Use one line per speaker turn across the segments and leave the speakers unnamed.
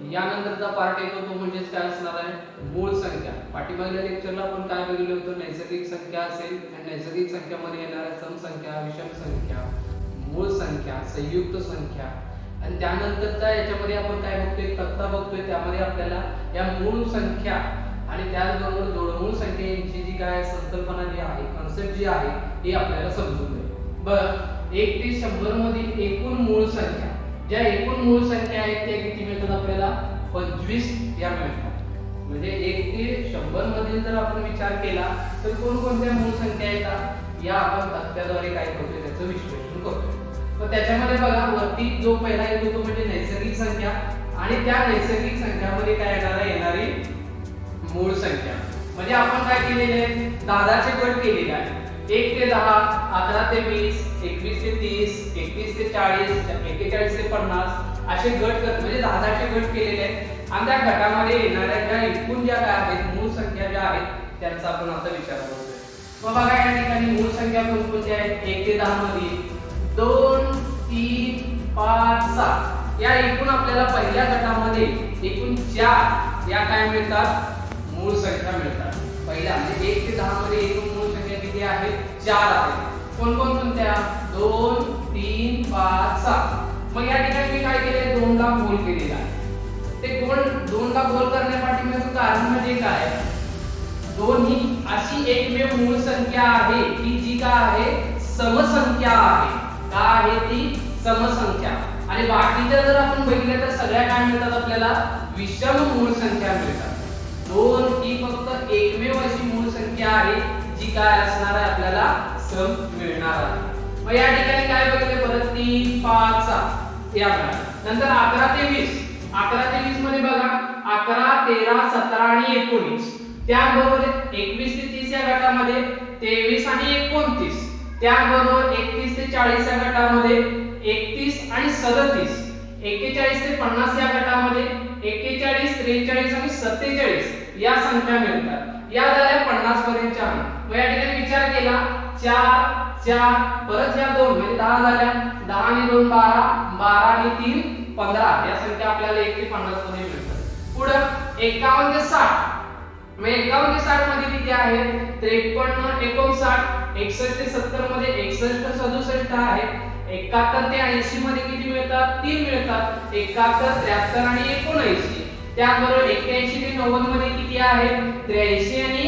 यानंतरचा part येतो तो म्हणजे काय असणार आहे, मूळ संख्या. पाठीमागल्या लेक्चरला आपण काय बघितलं होतं, नैसर्गिक संख्या असेल आणि नैसर्गिक संख्यामध्ये येणाऱ्या सम संख्या, विषम संख्या, मूळ संख्या, संयुक्त संख्या आणि त्यानंतरचा याच्यामध्ये आपण काय बघतोय, तक्ता बघतोय. त्यामध्ये आपल्याला या मूळ संख्या आणि त्याचबरोबर जोडमूळ संख्येची जी काय संकल्पना जी आहे, कन्सेप्ट जी आहे ही आपल्याला समजून जाईल. बरं, 1 ते 100 मधील एकूण मूळ संख्या, ज्या एकूण मूळ संख्या आहेत त्या किती मिळतात आपल्याला, 25 या मिळतात. म्हणजे 1 ते 100 मधील जर आपण विचार केला तर कोणकोणत्या मूळ संख्या येतात या आपण तक्त्याद्वारे काय करतोय, त्याचं विश्लेषण करतोय. तर त्याच्यामध्ये बघा, वरती जो पहिला येतो तो म्हणजे नैसर्गिक संख्या आणि त्या नैसर्गिक संख्यामध्ये काय येणारी मूळ संख्या. म्हणजे आपण काय केलेले आहे, 10चे गट केलेले आहे. 1 ते 10, 11 ते 20, 21 ते 30, 31 ते 40, 41 ते 50 असे गट म्हणजे 10चे गट केलेले आहेत आणि त्या गटामध्ये येणाऱ्या ज्या एकूण ज्या काय आहेत मूळ संख्या ज्या आहेत त्यांचा आपण आता विचार करतोय. मग बघा या ठिकाणी मूळ संख्या कोणकोणत्या आहेत, 1 ते 10 मध्ये 2, 3, 5, 7 या एकूण आपल्याला पहिल्या गटामध्ये एकूण 4 या काय मिळतात, मूळ संख्या मिळतात. पहिल्या म्हणजे 1 ते 10 मध्ये एकूण मूळ संख्या किती आहेत, 4 आहेत. कोणकोणत्या, 2, 3, 5, 7. मग या ठिकाणी मी काय केले, 2 ला गोल केलेला आहे. ते 2 ला गोल करण्यापाठीमागचं कारण म्हणजे काय, 2 ही अशी एकमेव मूळ संख्या आहे की जी काय आहे, समसंख्या आहे. का आहे ती, समसंख्या. आणि बाकीच्या जर आपण बघितलं तर सगळ्या काय मिळतात आपल्याला, विषम मूळ संख्या मिळतात. 2 ही फक्त एकमेव अशी मूळ संख्या आहे जी काय असणार आहे, आपल्याला सम मिळणार आहे. मग या ठिकाणी काय बघितले परत, 3, 5, 7 या नंतर 11 ते 20. 11 ते 20 मध्ये बघा, 11, 13, 17 आणि 19. त्याबरोबर 21 ते 30 या गटामध्ये 23 आणि 29. त्याबरोबर 31 ते 40 या गटामध्ये 31 आणि 37. 41 ते 50 या गटामध्ये 41, 43 आणि 47 या संख्या मिळतात. या झाल्या 50 पर्यंतच्या. मग या ठिकाणी विचार केला, 4, 4 परत या 2 म्हणजे 10 झाल्या. 10 आणि 2 12, 12 आणि 3 15 या संख्या आपल्याला 1 ते 50 मध्ये मिळतात. पुढे 51 ते 60. मग 51 ते 60 मध्ये किती आहेत, 53, 59, 61 ते 70 मध्ये 61, 67 आहे. 71 ते 80 मध्ये किती मिळतात, 3 मिळतात. 71, 73 आणि 79. त्याबरोबर 81 ते 90 मध्ये किती आहे, 83 आणि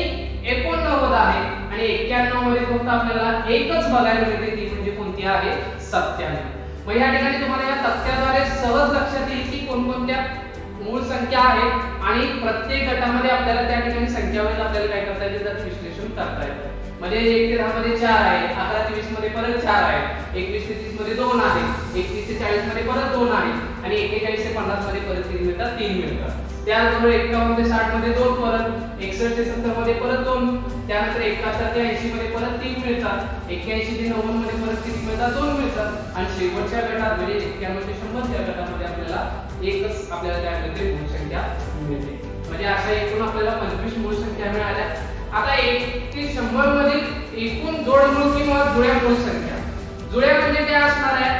89 आहे. आणि 91 मध्ये फक्त आपल्याला एकच बघायला मिळते, ती म्हणजे कोणती आहे, 97. मग या ठिकाणी तुम्हाला या तक्त्याद्वारे सहज लक्षात येईल की कोणकोणत्या मूळ संख्या आहेत आणि प्रत्येक गटामध्ये आपल्याला त्या ठिकाणी संख्यावाईज आपल्याला काय करता येते, त्याचं विश्लेषण करता येते. म्हणजे 1 ते 10 मध्ये 4 आहे, 11 ते 20 मध्ये परत 4 आहे, 21 ते 30 मध्ये 2 आहे, 31 ते 40 मध्ये परत 2 आहे आणि 41 ते 50 मध्ये परत किती मिळतात, 3 मिळतात. त्याचबरोबर 51 ते 60 मध्ये 2 परत, 61 ते 70 मध्ये परत 2, त्यानंतर 71 ते 80 मध्ये परत 3 मिळतात, 81 ते 90 मध्ये परत किती मिळतात, 2 मिळतात आणि शेवटच्या गटात म्हणजे 91 ते 100 या गटामध्ये आपल्याला एकच आपल्याला काय मिळते, मूळ संख्या मिळते. म्हणजे अशा एकूण आपल्याला 25 मूळ संख्या मिळाल्या. आता 1 ते 100 मधील एकूण जोडमूळ किंवा जुळ्या मूळ संख्या. जुळ्या म्हणजे काय असणार आहे,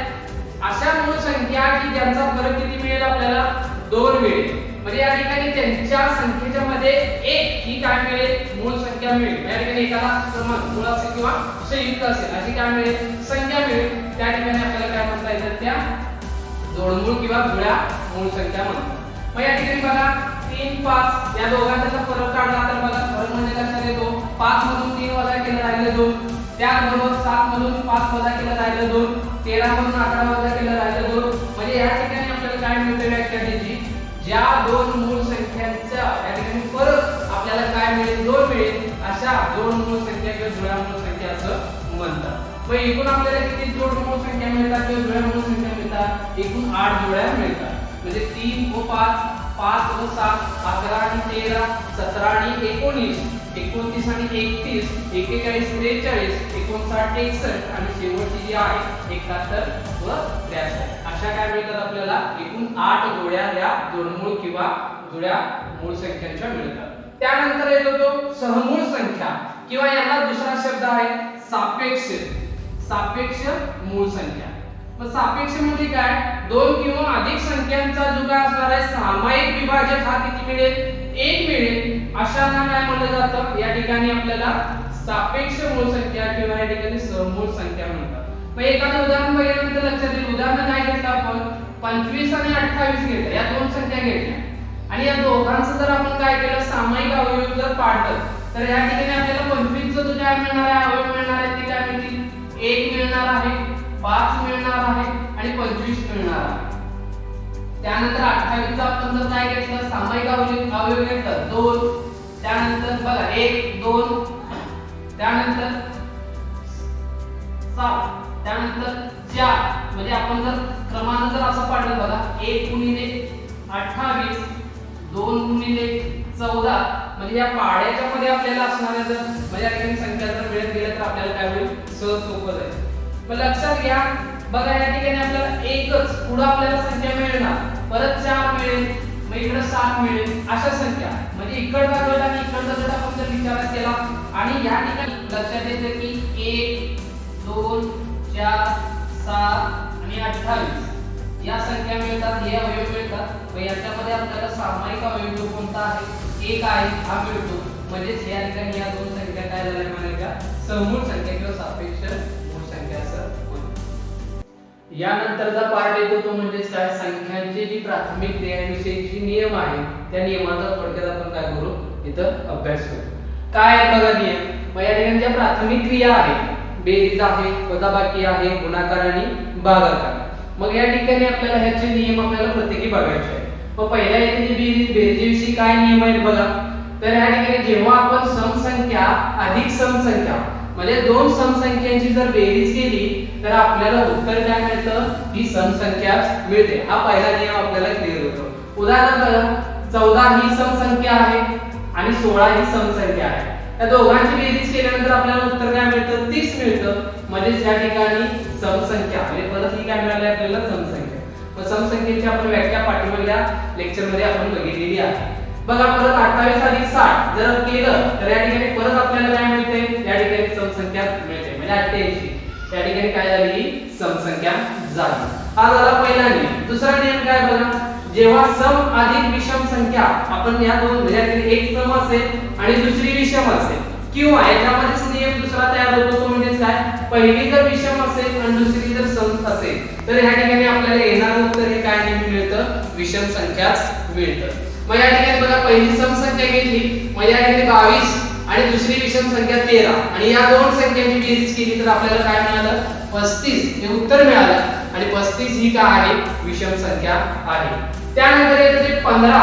अशा मूळ संख्या की ज्यांचा फरक किती मिळेल आपल्याला, 2 मिळेल. म्हणजे या ठिकाणी त्यांच्या संख्येच्या मध्ये 1 ही काय मिळेल, मूळ संख्या मिळेल. या ठिकाणी एकाला क्रमांक मूळ असेल किंवा संयुक्त असेल अशी काय मिळेल, संख्या मिळेल. त्या ठिकाणी आपल्याला काय म्हणता येतात, त्या जोडमूळ किंवा जुळ्या मूळ संख्या म्हणतात. मग या ठिकाणी बघा 3, 5 या दोघांचा फरक काढला तर बघा फरक म्हणजे लक्षात येतो, 5 मधून 3 वजा केलं राहिले 2, त्याचबरोबर 7 मधून 5 वजा केलं राहिले 2, 13 मधून 11 वजा केलं राहिले 2. म्हणजे या ठिकाणी आपल्याला काय मिळते, व्याख्या त्याची, ज्या दोन मूळ संख्यांचा या ठिकाणी फरक आपल्याला काय मिळेल, 2 मिळेल, अशा जोड मूळ संख्या किंवा जुळ्या मूळ संख्या असं म्हणतात. मग एकूण आपल्याला किती जोड मूळ संख्या मिळतात किंवा जुळ्या मूळ संख्या मिळतात, एकूण 8 जोड्या मिळतात. म्हणजे 3 व 5, 5 व 7, 11 आणि 13, 17 आणि 19, 29 आणि 31, 41, 43, 59, 61 आणि शेवटची जी आहे 71 व 83. अशा काय मिळतात आपल्याला, एकूण 8 जोड्या या जोडमूळ किंवा जुळ्या मूळ संख्यांच्या मिळतात. त्यानंतर येतो तो सहमूळ संख्या किंवा याला दुसरा शब्द आहे सापेक्ष. सापेक्ष मूळ संख्या. मग सापेक्ष म्हणजे काय, 2 किंवा अधिक संख्यांचा जो काय असणार आहे सामायिक अविभाज्य हा किती मिळेल 1 मिळेल अशांना काय म्हटलं जातं या ठिकाणी आपल्याला सापेक्ष मूळ संख्या किंवा या ठिकाणी सममूळ संख्या म्हणतात। मग एखादं उदाहरण बघितल्यानंतर लक्षात येईल उदाहरण काय घेतलं आपण 25 आणि 28 घेतलं या दोन संख्या घेतल्या आणि या दोघांचं जर आपण काय केलं सामायिक अवयव जर पाडलं तर या ठिकाणी आपल्याला 25 चं जो काय मिळणार आहे अवयव मिळणार आहे ते काय मिळतील 1 मिळणार आहे 5 मिळणार आहे आणि 25 मिळणार आहे। त्यानंतर 28 चा आपण जर काय घेतलं सामायिक अवयव घेतलं 2 त्यानंतर बघा 1 2 त्यानंतर 7 त्यानंतर 4 म्हणजे आपण जर क्रमानं जर असं पाडलं बघा 1 गुणिले 28 2 गुणिले 14 म्हणजे या पाड्याच्या मध्ये आपल्याला असणाऱ्या जर म्हणजे या ठिकाणी संख्या जर मिळत गेल्या तर आपल्याला काय होईल सहज सोपं जाईल। मग लक्षात घ्या बघा या ठिकाणी आपल्याला एकच पुढे आपल्याला संख्या मिळणार परत 4 मिळेल मग इकडे 7 मिळेल अशा संख्या म्हणजे इकडचा गट आणि इकडचा गट आपण जर विचार केला आणि या ठिकाणी लक्षात येतं की 1 2 4 7 आणि 28 या संख्या मिळतात हे अवयव मिळतात व याच्यामध्ये आपल्याला सामायिक अवयव कोणता आहे 1 आहे हा मिळतो म्हणजे या ठिकाणी या दोन संख्या काय झाल्या म्हणायच्या सममूळ संख्या किंवा सापेक्ष मूळ संख्या असं होतं। यानंतरचा पार्ट येतो तो म्हणजे काय संख्यांची जी प्राथमिक क्रियांविषयीची नियम आहे त्या नियमाचा थोडक्यात आपण काय करू इथं अभ्यास करू। काय आहे बघा नियम मग या ठिकाणी ज्या प्राथमिक क्रिया आहेत बेरीज आहे वजाबाकी आहे गुणाकार आणि भागाकार मग या ठिकाणी आपल्याला ह्याचे नियम आपल्याला प्रत्येकी बघायचे आहेत। मग पहिल्या येथे बेरजेविषयी काय नियम आहेत बघा तर या ठिकाणी जेव्हा आपण समसंख्या अधिक समसंख्या म्हणजे दोन समसंख्यांची जर बेरीज केली तर आपल्याला उत्तर काय मिळतं ही समसंख्या मिळते। हा पहिला नियम आपल्याला क्लिअर होतो। उदाहरण बघा 14 ही समसंख्या आहे आणि 16 ही समसंख्या आहे या दोघांची बेरीज केल्यानंतर आपल्याला उत्तर काय मिळतं 30 मिळतं म्हणजे या ठिकाणी समसंख्या म्हणजे परत ही काय मिळाली आपल्याला समसंख्या। मग समसंख्येची आपण व्याख्या पाठीमागच्या लेक्चर मध्ये आपण बघितलेली आहे। बघा परत 28 अधिक 60 जर केलं तर या ठिकाणी परत आपल्याला काय मिळते या ठिकाणी समसंख्या मिळते म्हणजे 88 या ठिकाणी काय झाली ही समसंख्या झाली। हा झाला पहिला नियम। दुसरा नियम काय बघा जेव्हा सम अधिक विषम संख्या आपण या दोन म्हणजे एक सम असेल आणि दुसरी विषम असेल किंवा याच्यामध्येच नियम दुसरा तयार होतो तो म्हणजे काय पहिली जर विषम असेल आणि दुसरी जर सम असेल तर या ठिकाणी आपल्याला येणारं उत्तर हे काय नेहमी मिळतं विषम संख्याच मिळतं। मग या ठिकाणी बघा पहिली सम संख्या घेतली मग या ठिकाणी 22 आणि दुसरी विषम संख्या 13 आणि या दोन संख्यांची बेरीज केली तर आपल्याला काय मिळालं 35 हे उत्तर मिळालं आणि 35 ही काय आहे विषम संख्या आहे। त्यानंतर येते 15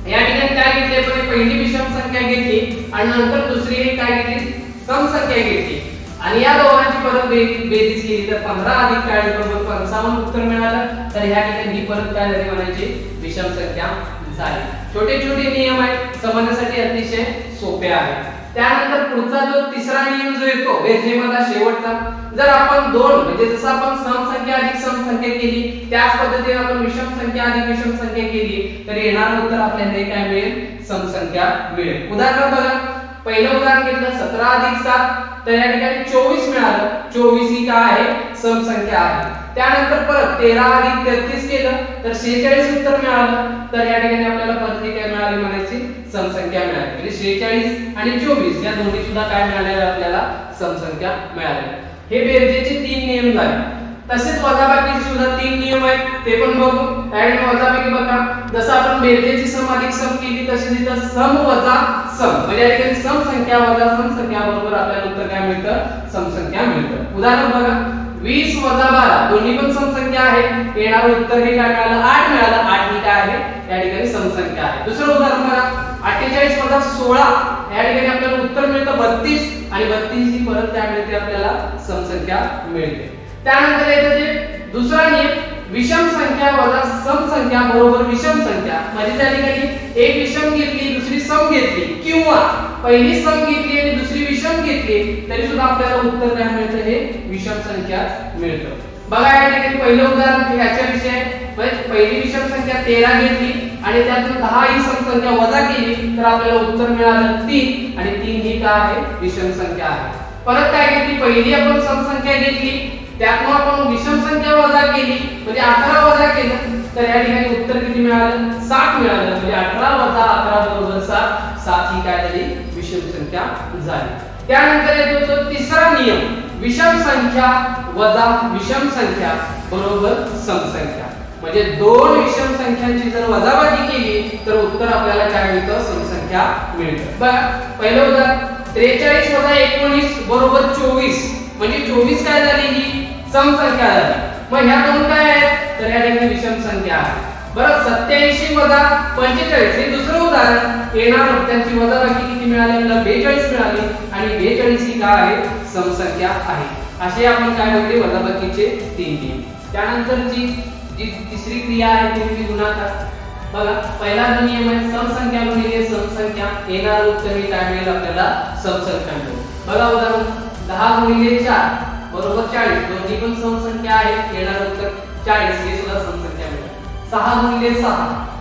या ठिकाणी काय घेतले पण पहिली विषम संख्या घेतली आणि नंतर दुसरी ही काय घेतली सम संख्या घेतली आणि या दोघांची परत बेरीज केली तर 15 अधिक 40 बरोबर 55 उत्तर मिळालं तर ह्या ठिकाणी ही परत काय झाली म्हणायची विषम संख्या झाली। छोटे छोटे नियम आहेत समजण्यासाठी अतिशय सोपे आहेत। त्यानंतर पुढचा जो तिसरा नियम जो येतो बेरजेमधला शेवटचा जर आपण दोन म्हणजे जसं आपण सम संख्या अधिक सम संख्या केली त्याच पद्धतीने आपण विषम संख्या अधिक विषम संख्या केली तर येणारं उत्तर आपल्याला काय मिळेल सम संख्या मिळेल। उदाहरण बघा पहिलं उदाहरण घेतलं 17 अधिक 7 तर या ठिकाणी 24 मिळालं 24 ही काय आहे सम संख्या आहे। त्यानंतर परत 13 अधिक 33 केलं तर 46 उत्तर मिळालं तर या ठिकाणी आपल्याला परत काय मिळाली म्हणायची सम संख्या मिळाली म्हणजे 46 आणि 24 या दोन्ही सुद्धा काय मिळाले आपल्याला सम संख्या मिळाल्या। हे बेरजेचे 3 नियम झाले। तसेच वजाबाकीचे सुद्धा 3 नियम आहेत ते पण बघू। त्याने वजाबाकी बघा जसं आपण बेरजेची सम अधिक सम केली तशी तिथं सम वजा सम म्हणजे या ठिकाणी सम संख्या वजा सम संख्या बरोबर आपल्याला उत्तर काय मिळतं सम संख्या मिळतं। उदाहरण बघा 20 वजा 12 दोन्ही पण सम संख्या आहेत येणारं उत्तर हे काय मिळालं 8 मिळालं 8 ही काय आहे या ठिकाणी सम संख्या आहे। दुसरं उदाहरण बघा 48 वजा 16 या ठिकाणी आपल्याला उत्तर मिळतं 32 आणि 32 ही परत काय मिळते आपल्याला सम संख्या मिळते। त्यानंतर येतं जे दुसरा नियम विषम संख्या वजा सम संख्या बरोबर विषम संख्या म्हणजे त्या ठिकाणी एक विषम घेतली दुसरी सम घेतली किंवा पहिली सम घेतली आणि दुसरी विषम घेतली तरी सुद्धा आपल्याला उत्तर काय मिळतं हे विषम संख्या मिळतं। बघा या ठिकाणी पहिलं उदाहरण याच्या विषय म्हणजे पहिली विषम संख्या 13 घेतली आणि त्यातून 10 ही सम संख्या वजा केली तर आपल्याला उत्तर मिळालं 3 आणि 3 ही काय आहे विषम संख्या आहे। परत काय घेतली पहिली आपण सम संख्या घेतली त्यातून आपण विषम संख्या वजा केली म्हणजे 11 वजा केलं तर या ठिकाणी उत्तर किती मिळालं 7 मिळालं म्हणजे 18 वजा 11 बरोबर 7 7 ही काय झाली विषम संख्या झाली त्यानंतर येतो तो तिसरा नियम विषम संख्या वजा विषम संख्या बरोबर सम संख्या म्हणजे दोन विषम संख्यांची जर वजाबाकी केली तर उत्तर आपल्याला काय मिळतं सम संख्या मिळतं बघा पहिलं उदाहरण 43 वजा 19 बरोबर 24 म्हणजे 24 काय झाली ही सम संख्या झाली मग ह्या दोन काय आहेत तर या ठिकाणी विषम संख्या आहे बरं 87 वजा 45 हे दुसरं उदाहरण येणार त्यांची वजाबाकी किती मिळाली आपल्याला 42 मिळाली आणि 42 ही काय आहे सम संख्या आहे असे आपण काय बघितले वजाबाकीचे तीन नियम त्यानंतरची जी तिसरी क्रिया आहे ती म्हणजे गुणाकार बघा पहिला जो नियम आहे सम संख्या गुणिले सम संख्या येणार उत्तर हे काय मिळेल आपल्याला सम संख्या मिळेल बघा उदाहरण 10 गुणिले 4 बरोबर 40 दोन्ही पण सम संख्या आहेत येणार उत्तर 40 हे सुद्धा सम संख्या मिळेल 6 गुणिले 6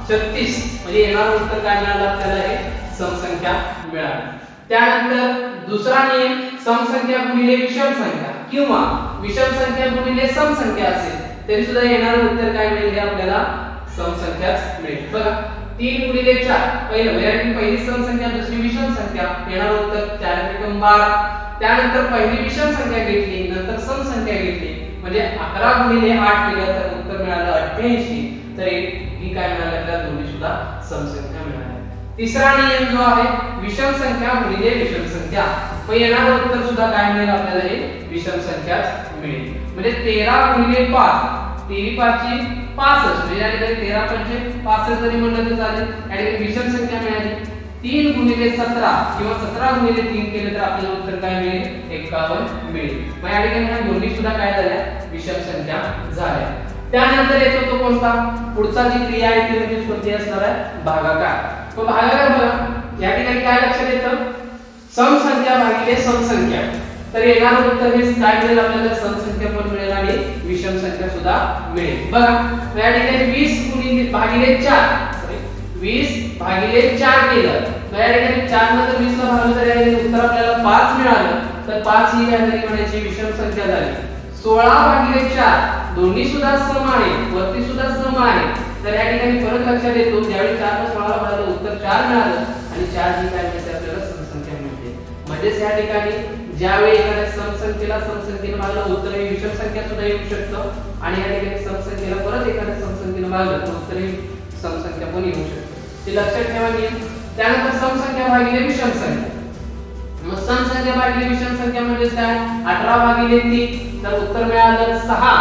36 म्हणजे येणार उत्तर काय मिळालं आपल्याला हे सम संख्या मिळाली त्यानंतर दुसरा नियम सम संख्या गुणिले विषम संख्या किंवा विषम संख्या गुणिले सम संख्या असेल तरी सुद्धा येणार उत्तर काय मिळेल हे आपल्याला सम संख्याच मिळेल बघा 3 गुणिले 4 पहिली सम संख्या दुसरी विषम संख्या येणार उत्तर 4 एकम 12 त्यानंतर पहिली विषम संख्या घेतली नंतर सम संख्या घेतली म्हणजे 11 गुणिले 8 केलं तर उत्तर मिळालं 88 तर ही काय मिळालं आपल्याला दोन्ही सुद्धा सम संख्या मिळाल्या तिसरा नियम जो आहे विषम संख्या गुणिले विषम संख्या मग येणार उत्तर सुद्धा काय मिळेल आपल्याला हे विषम संख्याच मिळेल म्हणजे 13 गुणिले 5 तेरी 5 ची 65 म्हणजे या ठिकाणी 13 पंचे 65 जरी म्हणलं तर चालेल या ठिकाणी विषम संख्या मिळाली 3 गुणिले 17 किंवा 17 गुणिले 3 केले तर आपल्याला उत्तर काय मिळेल 51 मिळेल मग या ठिकाणी ह्या दोन्ही सुद्धा काय झाल्या विषम संख्या झाल्या त्यानंतर येतो तो कोणता पुढचा जी क्रिया आहे ती म्हणजे कोणती असणार आहे भागाकार मग भागाकार बघा या ठिकाणी काय लक्षात येतं सम संख्या भागिले सम संख्या तर येणार उत्तर हे काय मिळेल आपल्याला सम संख्या पण मिळेल आणि विषम संख्या सुद्धा मिळेल बघा या ठिकाणी 20 गुणिले भागिले 4 20 भागिले 4 केलं तर या ठिकाणी 4 नंतर 20 ला भागलं तर या ठिकाणी उत्तर आपल्याला 5 मिळालं तर 5 ही काय झाली म्हणायची विषम संख्या झाली 16 भागिले 4 दोन्ही सुद्धा सम आहे वरती सुद्धा सम आहे तर या ठिकाणी फरक लक्षात येतो ज्यावेळी 4 ला 16 ला भागलं उत्तर 4 मिळालं आणि 4 ही काय मिळते आपल्याला सम संख्या मिळते म्हणजेच या ठिकाणी ज्यावेळी एखाद्या सम संख्येला सम संख्येने भागलं उत्तर हे विषम संख्या सुद्धा येऊ शकतं आणि या ठिकाणी सम संख्येला परत एखाद्या सम संख्येने भागलं तर उत्तर हे सम संख्या पण येऊ शकतं ते लक्षात ठेवा नियम त्यानंतर सम संख्या भागिले विषम संख्या मग सम संख्या भागिले विषम संख्या म्हणजे काय 18 भागिले 3 तर उत्तर मिळालं 6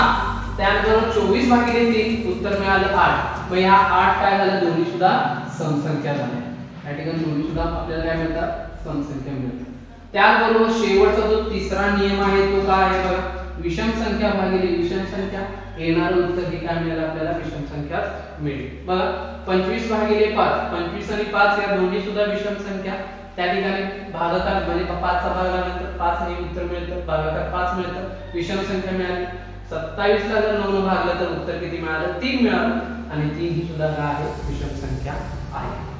त्यानंतर 24 भागिले 3 उत्तर मिळालं 8 मग ह्या 8 काय झालं दोन्ही सुद्धा सम संख्या झाल्या या ठिकाणी दोन्ही सुद्धा आपल्याला काय मिळतात सम संख्या मिळतात त्याचबरोबर शेवटचा जो तिसरा नियम आहे तो काय आहे बघा विषम संख्या भागिले विषम संख्या येणार उत्तर हे काय मिळेल आपल्याला विषम संख्या मिळेल बघा 25 भागिले 5 25 आणि 5 या दोन्ही सुद्धा विषम संख्या त्या ठिकाणी भागाकार म्हणजे 5 चा भागानंतर 5 हे उत्तर मिळतं भागाकार 5 मिळतं विषम संख्या मिळाली 27 ला जर 9 ने भागलं तर उत्तर किती मिळालं 3 मिळालं आणि 3 ही सुद्धा काय आहे विषम संख्या आहे